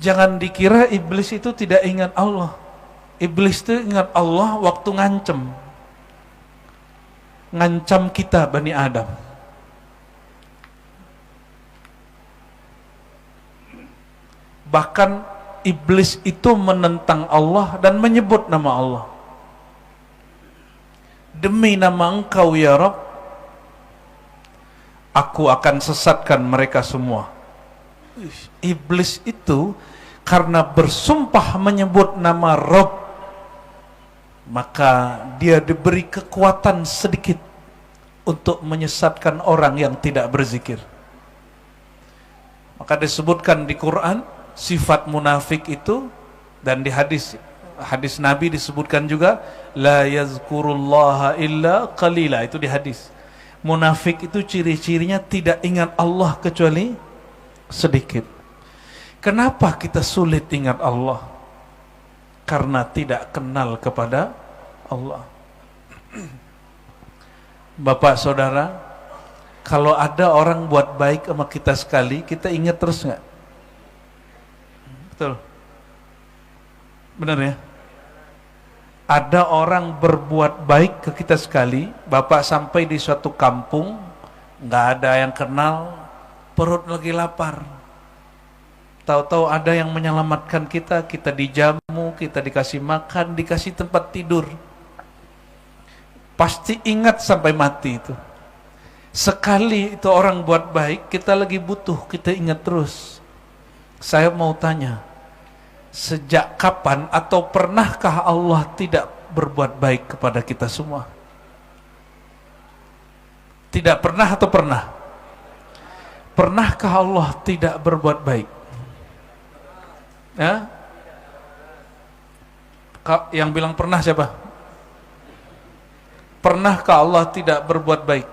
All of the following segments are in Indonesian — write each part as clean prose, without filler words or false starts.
Jangan dikira iblis itu tidak ingat Allah. Iblis itu ingat Allah waktu ngancam kita Bani Adam. Bahkan iblis itu menentang Allah dan menyebut nama Allah. Demi nama Engkau ya Rabb, aku akan sesatkan mereka semua. Iblis itu karena bersumpah menyebut nama Rabb, maka dia diberi kekuatan sedikit untuk menyesatkan orang yang tidak berzikir. Maka disebutkan di Quran sifat munafik itu, dan di hadis Nabi disebutkan juga la yazkurullaha illa qalila, itu di hadis. Munafik itu ciri-cirinya tidak ingat Allah kecuali sedikit. Kenapa kita sulit ingat Allah? Karena tidak kenal kepada Allah. Bapak saudara, kalau ada orang buat baik sama kita sekali, kita ingat terus nggak? Betul? Benar ya? Ada orang berbuat baik ke kita sekali, Bapak sampai di suatu kampung, nggak ada yang kenal, perut lagi lapar. Tahu-tahu ada yang menyelamatkan kita, kita dijamu, kita dikasih makan, dikasih tempat tidur. Pasti ingat sampai mati itu. Sekali itu orang buat baik, kita lagi butuh, kita ingat terus. Saya mau tanya, sejak kapan atau pernahkah Allah tidak berbuat baik kepada kita semua? Tidak pernah atau pernah? Pernahkah Allah tidak berbuat baik? Ya? Yang bilang pernah siapa? Pernahkah Allah tidak berbuat baik?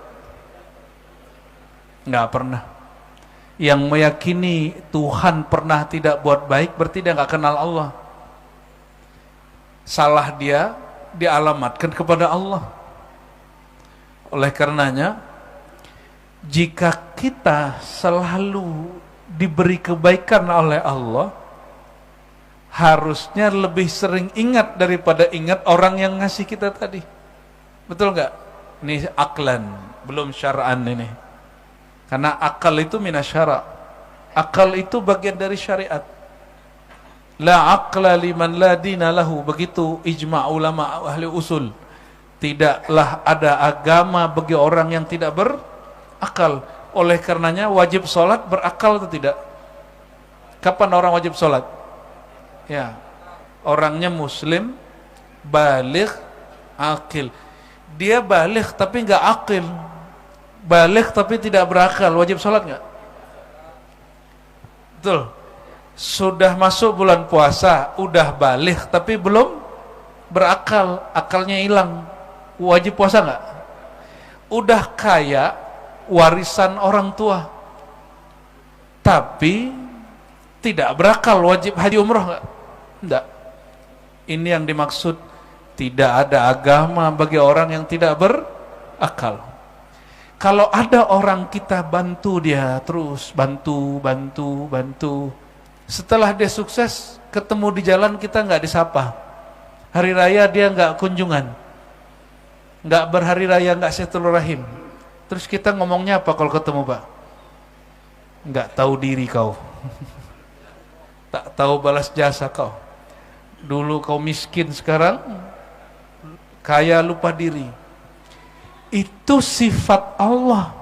Enggak pernah. Yang meyakini Tuhan pernah tidak buat baik berarti dia enggak kenal Allah. Salah dia dialamatkan kepada Allah. Oleh karenanya, jika kita selalu diberi kebaikan oleh Allah, harusnya lebih sering ingat daripada ingat orang yang ngasih kita tadi. Betul nggak? Ini aklan, belum syar'an ini. Karena akal itu minasyara'. Akal itu bagian dari syariat. La aqla liman la dina lahu. Begitu ijma' ulama ahli usul. Tidaklah ada agama bagi orang yang tidak berakal. Oleh karenanya wajib sholat berakal atau tidak? Kapan orang wajib sholat? Ya, orangnya muslim, baligh, akil. Dia baligh tapi nggak akil, baligh tapi tidak berakal, wajib sholat nggak? Betul. Sudah masuk bulan puasa, udah baligh tapi belum berakal, akalnya hilang, wajib puasa nggak? Udah kaya, warisan orang tua, tapi tidak berakal, wajib haji umroh nggak? Enggak. Ini yang dimaksud tidak ada agama bagi orang yang tidak berakal. Kalau ada orang kita bantu dia terus, bantu. Setelah dia sukses, ketemu di jalan kita nggak disapa. Hari raya dia nggak kunjungan, nggak berhari raya, nggak silaturahim. Terus kita ngomongnya apa kalau ketemu, Pak? Nggak tahu diri kau. Tak tahu balas jasa kau. Dulu kau miskin, sekarang kaya lupa diri. Itu sifat Allah.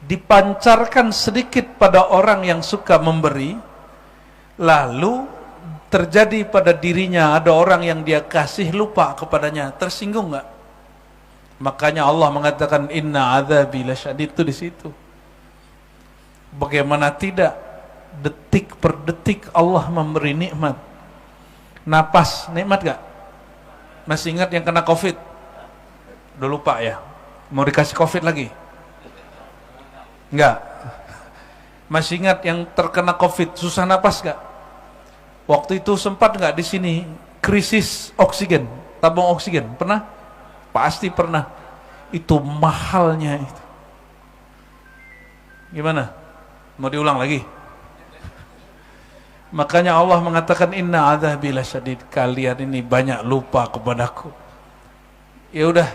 Dipancarkan sedikit pada orang yang suka memberi, lalu terjadi pada dirinya ada orang yang dia kasih lupa kepadanya. Tersinggung nggak? Makanya Allah mengatakan inna adzabi lasyadid, itu di situ. Bagaimana tidak? Detik per detik Allah memberi nikmat. Napas, nikmat gak? Masih ingat yang kena COVID? Udah lupa ya? Mau dikasih COVID lagi? Enggak. Masih ingat yang terkena COVID, susah napas gak? Waktu itu sempat gak di sini krisis oksigen, tabung oksigen? Pernah? Pasti pernah. Itu mahalnya itu. Gimana? Mau diulang lagi? Makanya Allah mengatakan inna adzabi lasyadid, kalian ini banyak lupa kepadaku. Ya udah,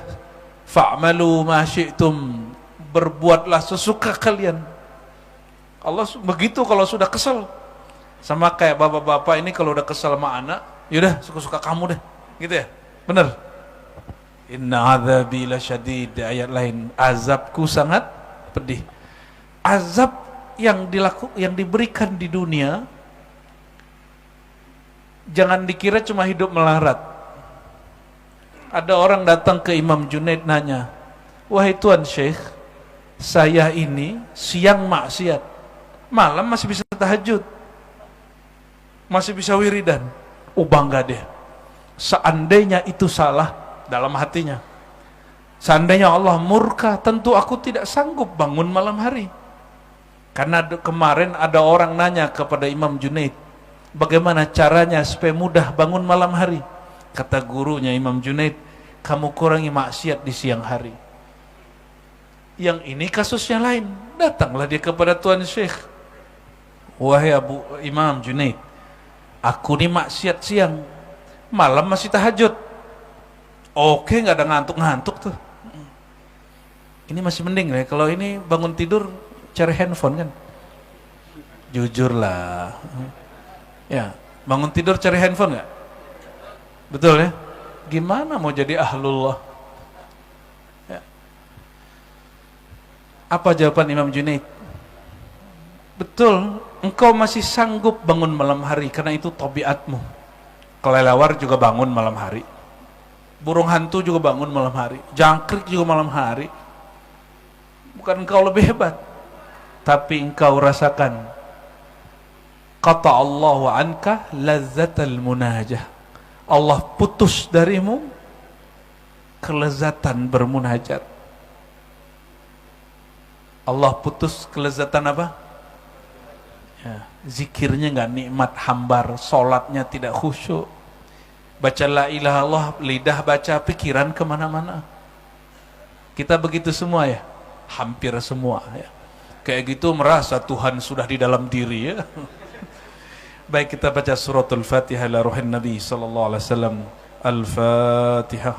fa'malu ma syi'tum, berbuatlah sesuka kalian. Allah begitu kalau sudah kesel. Sama kayak bapak-bapak ini kalau udah kesel sama anak, yaudah suka-suka kamu deh, gitu ya. Bener. Inna adzabi lasyadid, ayat lain, azabku sangat pedih. Azab yang diberikan di dunia, jangan dikira cuma hidup melarat. Ada orang datang ke Imam Junaid nanya, wahai Tuan Syekh, saya ini siang maksiat, malam masih bisa tahajud, masih bisa wiridan. Bangga dia. Seandainya itu salah, dalam hatinya, seandainya Allah murka, tentu aku tidak sanggup bangun malam hari. Karena kemarin ada orang nanya kepada Imam Junaid, bagaimana caranya supaya mudah bangun malam hari? Kata gurunya Imam Junaid, kamu kurangi maksiat di siang hari. Yang ini kasusnya lain. Datanglah dia kepada Tuan Syekh, wahai Abu Imam Junaid, aku ini maksiat siang, malam masih tahajud. Oke, nggak ada ngantuk-ngantuk tuh. Ini masih mending ya. Kalau ini bangun tidur cari handphone kan. Jujurlah. Ya, bangun tidur cari handphone nggak? Betul ya? Gimana mau jadi ahlullah? Ya. Apa jawaban Imam Junaid? Betul, engkau masih sanggup bangun malam hari karena itu tabiatmu. Kelelawar juga bangun malam hari. Burung hantu juga bangun malam hari, jangkrik juga malam hari. Bukan engkau lebih hebat, tapi engkau rasakan kata Allah anka lazzatal munajah. Allah putus darimu kelezatan bermunajat. Allah putus kelezatan apa? Ya, zikirnya nggak nikmat, hambar, solatnya tidak khusyuk. Baca la ilaha illallah, lidah baca, pikiran kemana-mana. Kita begitu semua ya, hampir semua ya. Kayak gitu merasa Tuhan sudah di dalam diri ya. Baik, kita baca suratul Fatihah ila ruhin Nabi sallallahu alaihi wasallam. Al-Fatihah.